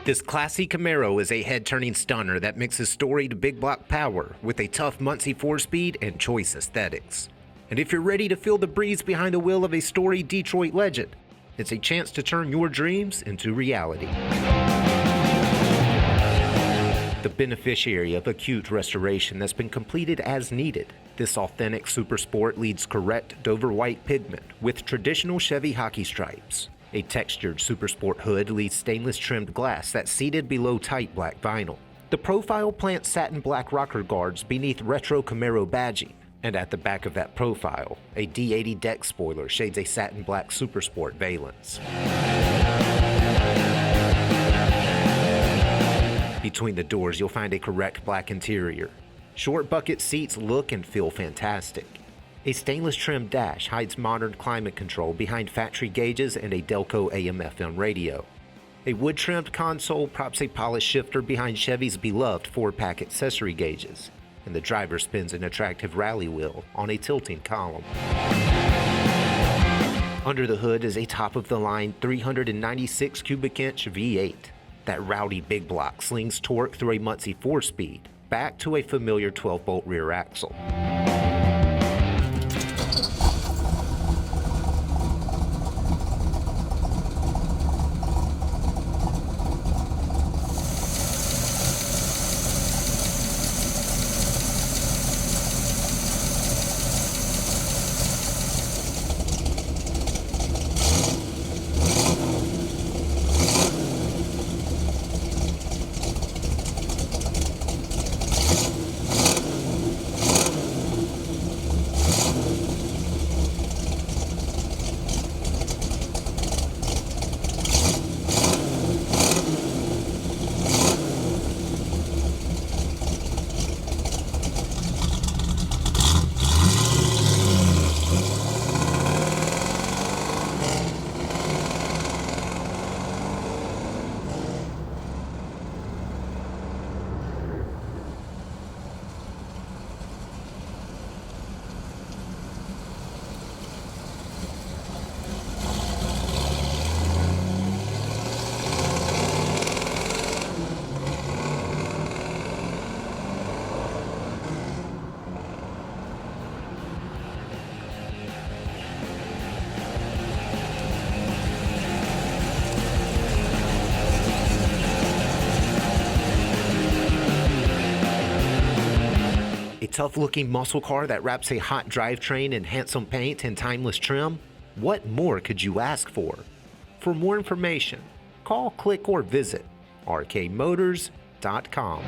This classy Camaro is a head-turning stunner that mixes storied big block power with a tough Muncie 4-speed and choice aesthetics. And if you're ready to feel the breeze behind the wheel of a storied Detroit legend, it's a chance to turn your dreams into reality. The beneficiary of acute restoration that's been completed as needed, this authentic Super Sport leads correct Dover white pigment with traditional Chevy hockey stripes. A textured Super Sport hood leads stainless trimmed glass that's seated below tight black vinyl. The profile plants satin black rocker guards beneath retro Camaro badging, and at the back of that profile, a D80 deck spoiler shades a satin black Super Sport valence. Between the doors, you'll find a correct black interior. Short bucket seats look and feel fantastic. A stainless trim dash hides modern climate control behind factory gauges and a Delco AM/FM radio. A wood-trimmed console props a polished shifter behind Chevy's beloved 4-pack accessory gauges, and the driver spins an attractive rally wheel on a tilting column. Under the hood is a top-of-the-line 396 cubic inch V8. That rowdy big block slings torque through a Muncie 4-speed, back to a familiar 12-bolt rear axle. A tough-looking muscle car that wraps a hot drivetrain in handsome paint and timeless trim? What more could you ask for? For more information, call, click, or visit rkmotors.com.